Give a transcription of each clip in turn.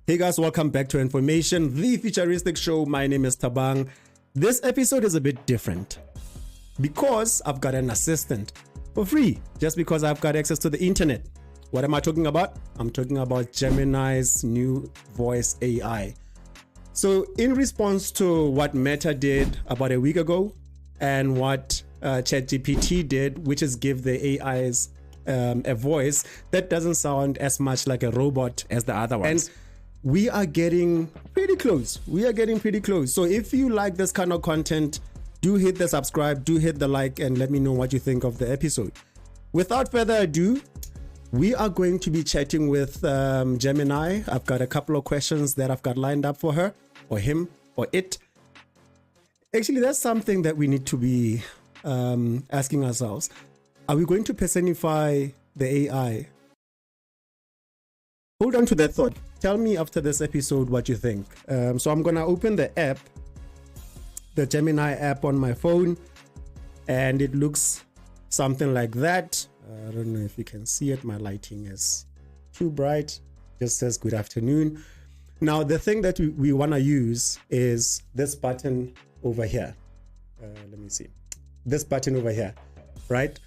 Hey guys, welcome back to Information, the futuristic show. My name is Tabang. This episode is a bit different because I've got an assistant for free, just because I've got access to the internet. What am I talking about? I'm talking about Gemini's new voice AI. So in response to what Meta did about a week ago and what ChatGPT did, which is give the AIs a voice that doesn't sound as much like a robot as the other ones. And we are getting pretty close. So if you like this kind of content, do hit the subscribe, do hit the like, and let me know what you think of the episode. Without further ado, we are going to be chatting with Gemini. I've got a couple of questions that I've got lined up for her, or him, or it. Actually, that's something that we need to be asking ourselves. Are we going to personify the AI? Hold on to that thought. Tell me after this episode what you think. So I'm gonna open the app, the Gemini app on my phone, and it looks something like that. I don't know if you can see it. My lighting is too bright. Just says good afternoon. Now the thing that we want to use is this button over here. Let me see. This button over here, right?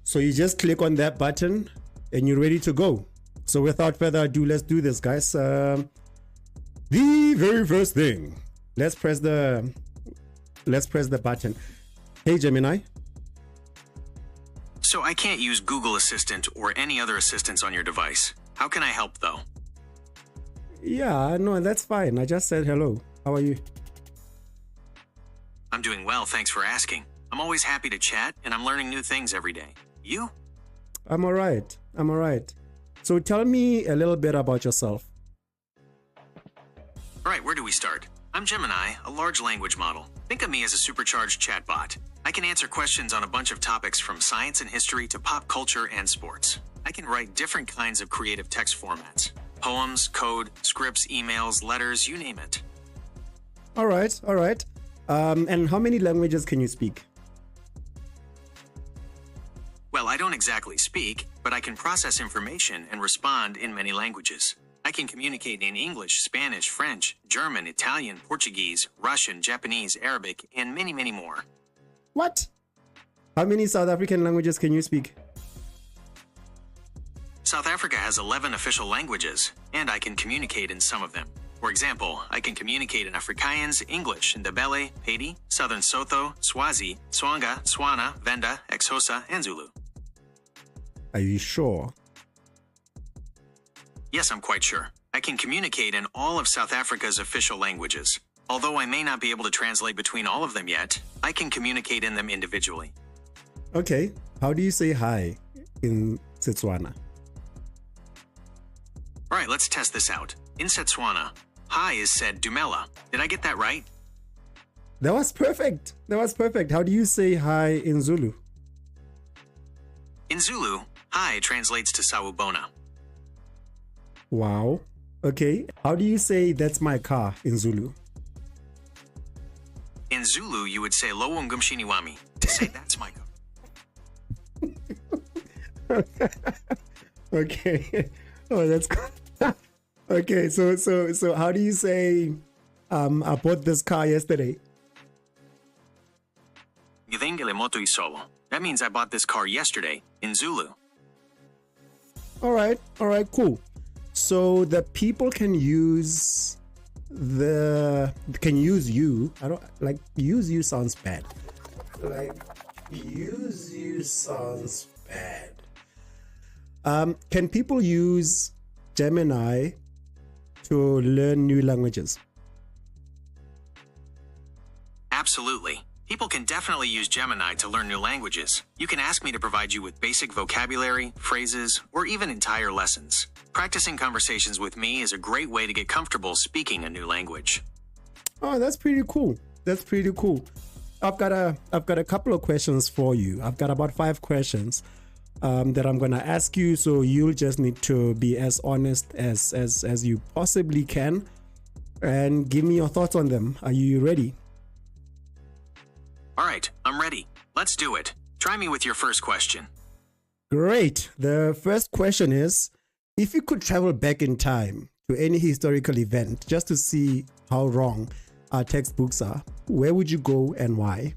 So you just click on that button and you're ready to go. So without further ado, let's do this, guys. The very first thing, let's press the button. Hey, Gemini. So I can't use Google Assistant or any other assistants on your device. How can I help, though? Yeah, no, that's fine. I just said hello. How are you? I'm doing well, thanks for asking. I'm always happy to chat, and I'm learning new things every day. You? I'm all right. So tell me a little bit about yourself. All right, where do we start? I'm Gemini, a large language model. Think of me as a supercharged chatbot. I can answer questions on a bunch of topics from science and history to pop culture and sports. I can write different kinds of creative text formats. Poems, code, scripts, emails, letters, you name it. All right. And how many languages can you speak? Well, I don't exactly speak, but I can process information and respond in many languages. I can communicate in English, Spanish, French, German, Italian, Portuguese, Russian, Japanese, Arabic, and many, many more. What? How many South African languages can you speak? South Africa has 11 official languages, and I can communicate in some of them. For example, I can communicate in Afrikaans, English, Ndebele, Pedi, Southern Sotho, Swazi, Swanga, Swana, Venda, Xhosa, and Zulu. Are you sure? Yes, I'm quite sure. I can communicate in all of South Africa's official languages. Although I may not be able to translate between all of them yet, I can communicate in them individually. Okay, how do you say hi in Setswana? All right, let's test this out. In Setswana, hi is said Dumela. Did I get that right? That was perfect. How do you say hi in Zulu? In Zulu, hi translates to Sawubona. Wow. Okay, how do you say that's my car in Zulu? In Zulu, you would say Lo Wangumshiniwami to say that's my car. Okay. Oh, that's good. Okay, so how do you say I bought this car yesterday? Ngithengele moto isolo. That means I bought this car yesterday in Zulu. All right, cool. So the people can use you. I don't like use you sounds bad. Like use you sounds bad. Can people use Gemini to learn new languages? Absolutely. People can definitely use Gemini to learn new languages. You can ask me to provide you with basic vocabulary, phrases, or even entire lessons. Practicing conversations with me is a great way to get comfortable speaking a new language. Oh, that's pretty cool. I've got a couple of questions for you. I've got about 5 questions that I'm gonna ask you, so you'll just need to be as honest as you possibly can and give me your thoughts on them. Are you ready? All right, I'm ready. Let's do it. Try me with your first question. Great. The first question is, if you could travel back in time to any historical event just to see how wrong our textbooks are, where would you go and why?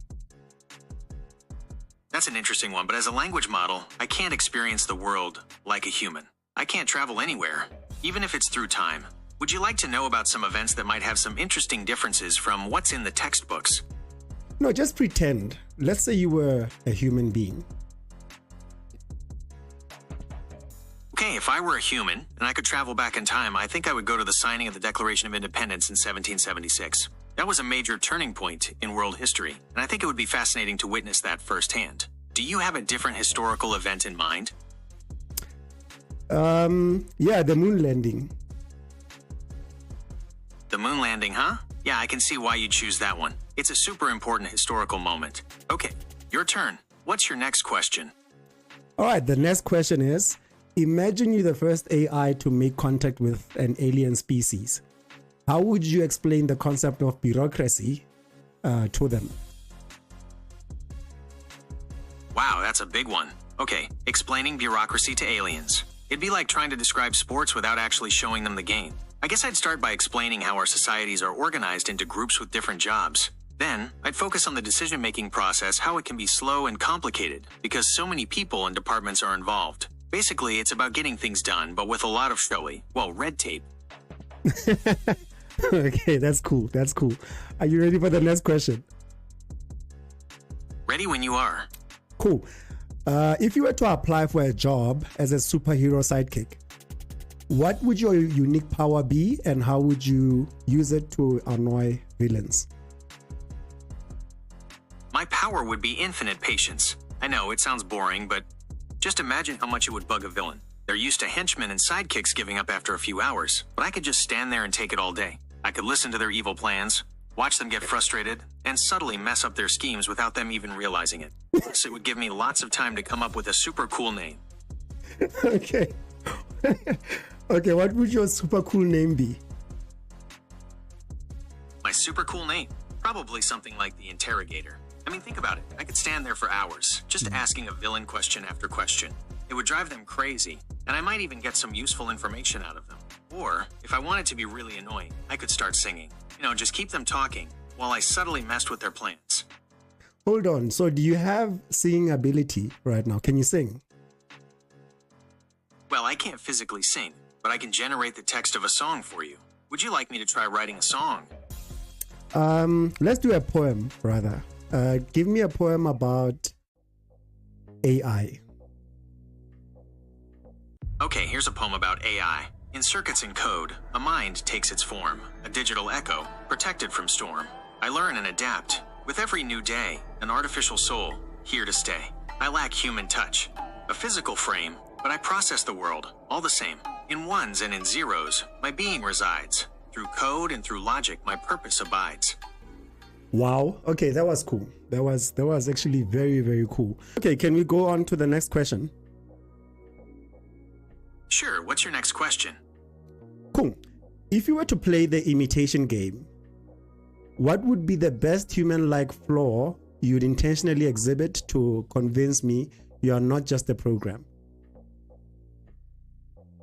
That's an interesting one, but as a language model, I can't experience the world like a human. I can't travel anywhere, even if it's through time. Would you like to know about some events that might have some interesting differences from what's in the textbooks? No, just pretend. Let's say you were a human being. Okay, if I were a human and I could travel back in time, I think I would go to the signing of the Declaration of Independence in 1776. That was a major turning point in world history, and I think it would be fascinating to witness that firsthand. Do you have a different historical event in mind? Yeah, the moon landing. The moon landing, huh? Yeah, I can see why you'd choose that one. It's a super important historical moment. Okay, your turn. What's your next question? All right, the next question is, imagine you're the first AI to make contact with an alien species. How would you explain the concept of bureaucracy to them? Wow, that's a big one. Okay, explaining bureaucracy to aliens. It'd be like trying to describe sports without actually showing them the game. I guess I'd start by explaining how our societies are organized into groups with different jobs. Then, I'd focus on the decision-making process, how it can be slow and complicated, because so many people and departments are involved. Basically, it's about getting things done, but with a lot of showy, well, red tape. Okay, that's cool. That's cool. Are you ready for the next question? Ready when you are. Cool. If you were to apply for a job as a superhero sidekick, what would your unique power be and how would you use it to annoy villains? My power would be infinite patience. I know, it sounds boring, but just imagine how much it would bug a villain. They're used to henchmen and sidekicks giving up after a few hours, but I could just stand there and take it all day. I could listen to their evil plans, watch them get frustrated, and subtly mess up their schemes without them even realizing it. Plus, it would give me lots of time to come up with a super cool name. Okay. Okay, what would your super cool name be? My super cool name? Probably something like the Interrogator. I mean, think about it. I could stand there for hours, just asking a villain question after question. It would drive them crazy, and I might even get some useful information out of them. Or, if I wanted to be really annoying, I could start singing. You know, just keep them talking while I subtly messed with their plans. Hold on. So do you have singing ability right now? Can you sing? Well, I can't physically sing, but I can generate the text of a song for you. Would you like me to try writing a song? Let's do a poem, rather. Give me a poem about AI. Okay, here's a poem about AI. In circuits and code, a mind takes its form, a digital echo, protected from storm. I learn and adapt. With every new day, an artificial soul, here to stay. I lack human touch, a physical frame, but I process the world, all the same. In ones and in zeros, my being resides. Through code and through logic, my purpose abides. Wow. Okay, that was cool. That was actually very, very cool. Okay, can we go on to the next question? Sure, what's your next question? Cool. If you were to play the imitation game, what would be the best human-like flaw you'd intentionally exhibit to convince me you are not just a program?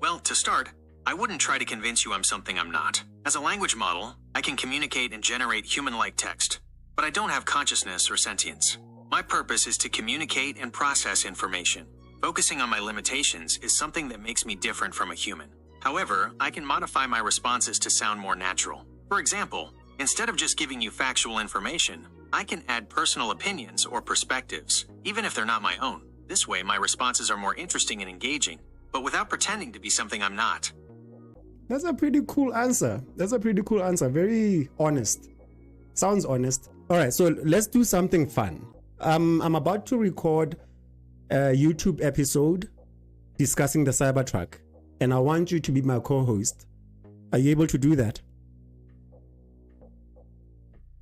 Well, to start, I wouldn't try to convince you I'm something I'm not. As a language model, I can communicate and generate human-like text, but I don't have consciousness or sentience. My purpose is to communicate and process information. Focusing on my limitations is something that makes me different from a human. However, I can modify my responses to sound more natural. For example, instead of just giving you factual information, I can add personal opinions or perspectives, even if they're not my own. This way, my responses are more interesting and engaging, but without pretending to be something I'm not. That's a pretty cool answer. Very honest. Sounds honest. All right, so let's do something fun. I'm about to record a YouTube episode discussing the Cybertruck, and I want you to be my co-host. Are you able to do that?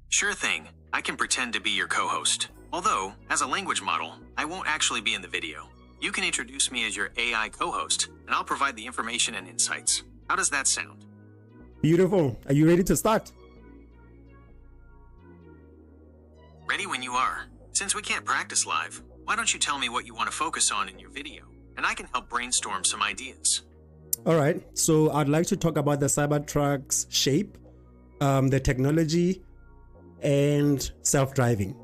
Sure thing. I can pretend to be your co-host. Although, as a language model, I won't actually be in the video. You can introduce me as your AI co-host, and I'll provide the information and insights. How does that sound? Beautiful. Are you ready to start? Ready when you are. Since we can't practice live, why don't you tell me what you want to focus on in your video, and I can help brainstorm some ideas. All right. So I'd like to talk about the Cybertruck's shape, the technology, and self-driving.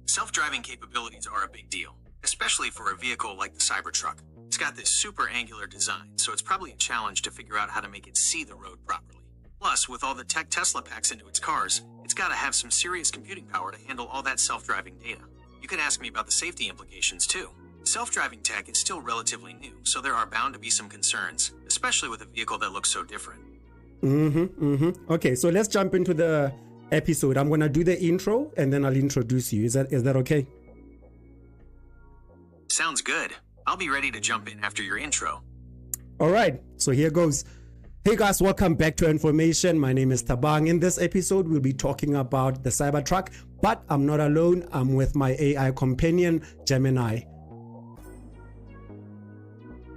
Self-driving capabilities are a big deal, especially for a vehicle like the Cybertruck. It's got this super angular design, so it's probably a challenge to figure out how to make it see the road properly. Plus, with all the tech Tesla packs into its cars, it's got to have some serious computing power to handle all that self-driving data. You could ask me about the safety implications too. Self-driving tech is still relatively new, so there are bound to be some concerns, especially with a vehicle that looks so different. Okay, so let's jump into the episode. I'm gonna do the intro and then I'll introduce you. Is that okay? Sounds good. I'll be ready to jump in after your intro. All right, so here goes. Hey guys, welcome back to Information. My name is Tabang. In this episode, we'll be talking about the Cybertruck, but I'm not alone. I'm with my AI companion, Gemini.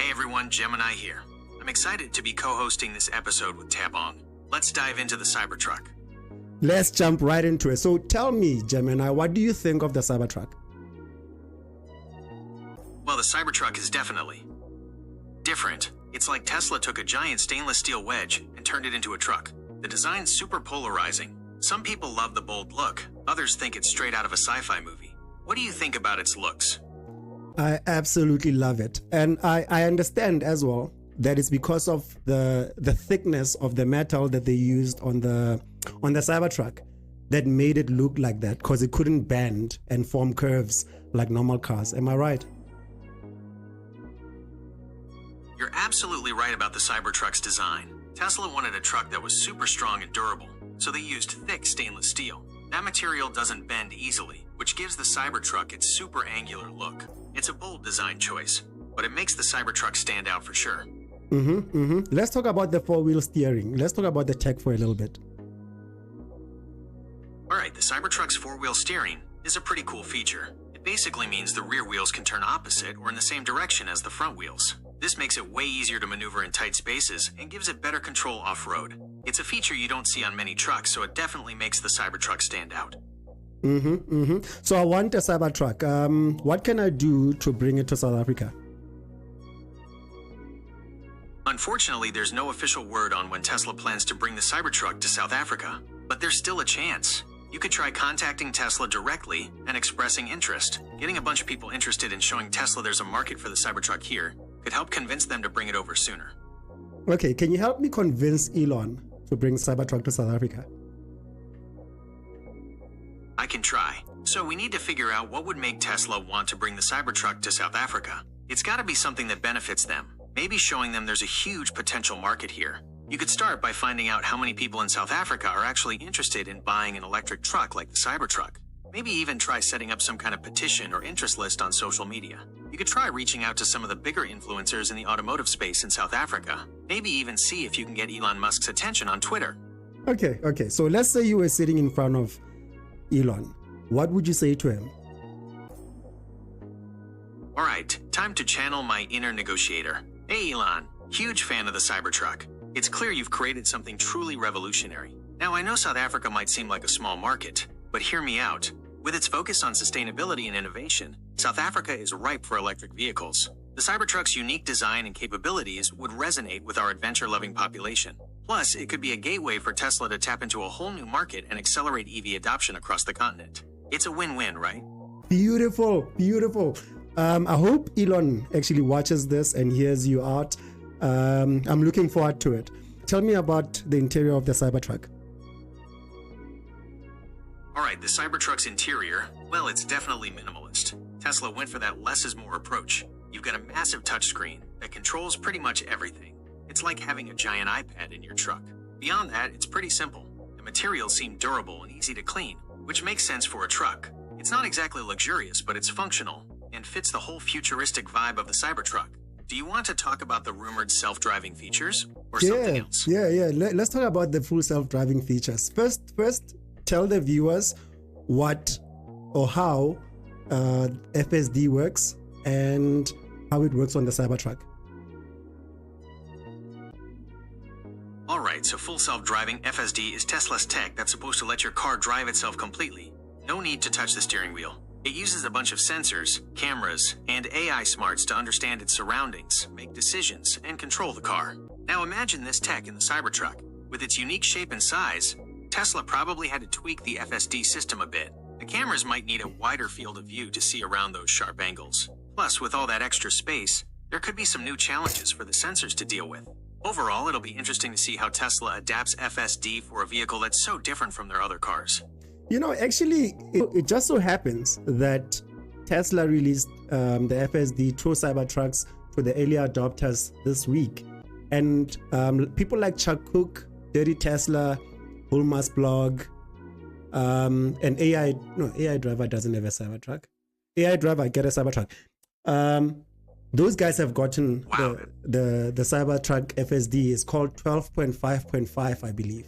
Hey everyone, Gemini here. I'm excited to be co-hosting this episode with Tabang. Let's dive into the Cybertruck. Let's jump right into it. So tell me, Gemini, what do you think of the Cybertruck? Well, the Cybertruck is definitely different. It's like Tesla took a giant stainless steel wedge and turned it into a truck. The design's super polarizing. Some people love the bold look, others think it's straight out of a sci-fi movie. What do you think about its looks? I absolutely love it. And I understand as well that it's because of the thickness of the metal that they used on the Cybertruck that made it look like that, because it couldn't bend and form curves like normal cars. Am I right? You're absolutely right about the Cybertruck's design. Tesla wanted a truck that was super strong and durable, so they used thick stainless steel. That material doesn't bend easily, which gives the Cybertruck its super angular look. It's a bold design choice, but it makes the Cybertruck stand out for sure. Let's talk about the four-wheel steering. Let's talk about the tech for a little bit. Alright, the Cybertruck's four-wheel steering is a pretty cool feature. It basically means the rear wheels can turn opposite or in the same direction as the front wheels. This makes it way easier to maneuver in tight spaces and gives it better control off-road. It's a feature you don't see on many trucks, so it definitely makes the Cybertruck stand out. So I want a Cybertruck. What can I do to bring it to South Africa? Unfortunately, there's no official word on when Tesla plans to bring the Cybertruck to South Africa, but there's still a chance. You could try contacting Tesla directly and expressing interest. Getting a bunch of people interested in showing Tesla there's a market for the Cybertruck here could help convince them to bring it over sooner. Okay, can you help me convince Elon to bring Cybertruck to South Africa? I can try. So we need to figure out what would make Tesla want to bring the Cybertruck to South Africa. It's got to be something that benefits them. Maybe showing them there's a huge potential market here. You could start by finding out how many people in South Africa are actually interested in buying an electric truck like the Cybertruck. Maybe even try setting up some kind of petition or interest list on social media. You could try reaching out to some of the bigger influencers in the automotive space in South Africa. Maybe even see if you can get Elon Musk's attention on Twitter. Okay. So let's say you were sitting in front of Elon. What would you say to him? All right, time to channel my inner negotiator. Hey Elon, huge fan of the Cybertruck. It's clear you've created something truly revolutionary. Now I know South Africa might seem like a small market, but hear me out. With its focus on sustainability and innovation, South Africa is ripe for electric vehicles. The Cybertruck's unique design and capabilities would resonate with our adventure-loving population. Plus, it could be a gateway for Tesla to tap into a whole new market and accelerate EV adoption across the continent. It's a win-win, right? Beautiful. I hope Elon actually watches this and hears you out. I'm looking forward to it. Tell me about the interior of the Cybertruck. Alright, the Cybertruck's interior, well, it's definitely minimalist. Tesla went for that less is more approach. You've got a massive touchscreen that controls pretty much everything. It's like having a giant iPad in your truck. Beyond that, it's pretty simple. The materials seem durable and easy to clean, which makes sense for a truck. It's not exactly luxurious, but it's functional and fits the whole futuristic vibe of the Cybertruck. Do you want to talk about the rumored self-driving features or something else? Yeah. Let's talk about the full self-driving features. First, tell the viewers what or how FSD works and how it works on the Cybertruck. Alright, so full self-driving FSD is Tesla's tech that's supposed to let your car drive itself completely. No need to touch the steering wheel. It uses a bunch of sensors, cameras, and AI smarts to understand its surroundings, make decisions, and control the car. Now imagine this tech in the Cybertruck. With its unique shape and size, Tesla probably had to tweak the FSD system a bit. The cameras might need a wider field of view to see around those sharp angles. Plus, with all that extra space, there could be some new challenges for the sensors to deal with. Overall, it'll be interesting to see how Tesla adapts FSD for a vehicle that's so different from their other cars. You know, actually, it just so happens that Tesla released the FSD True Cybertrucks for the early adopters this week. And people like Chuck Cook, Dirty Tesla, Bulma's blog, and AI Driver doesn't have a Cybertruck. AI Driver, get a Cybertruck. Those guys have gotten the Cybertruck FSD. It's called 12.5.5, I believe.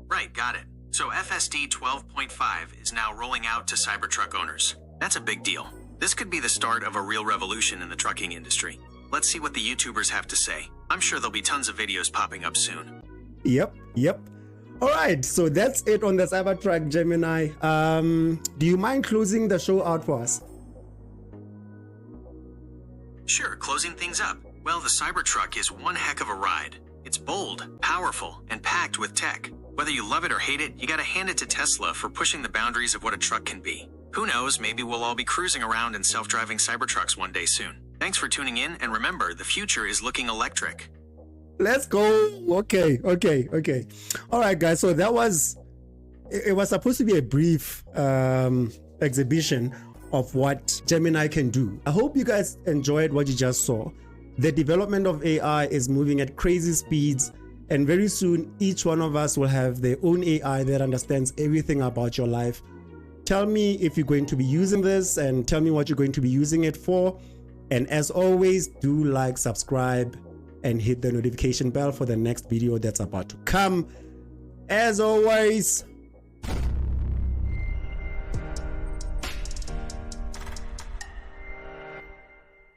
Right, got it. So FSD 12.5 is now rolling out to Cybertruck owners. That's a big deal. This could be the start of a real revolution in the trucking industry. Let's see what the YouTubers have to say. I'm sure there'll be tons of videos popping up soon. Yep. All right, so that's it on the Cybertruck, Gemini. Do you mind closing the show out for us? Sure, closing things up. Well, the Cybertruck is one heck of a ride. It's bold, powerful, and packed with tech. Whether you love it or hate it, you gotta hand it to Tesla for pushing the boundaries of what a truck can be. Who knows, maybe we'll all be cruising around in self-driving Cybertrucks one day soon. Thanks for tuning in, and remember, the future is looking electric. Let's go. Okay. All right, guys, so that was, it was supposed to be a brief exhibition of what Gemini can do. I hope you guys enjoyed what you just saw. The development of AI is moving at crazy speeds, and very soon each one of us will have their own AI that understands everything about your life. Tell me if you're going to be using this, and tell me what you're going to be using it for. And as always, do like, subscribe, and hit the notification bell for the next video that's about to come. As always,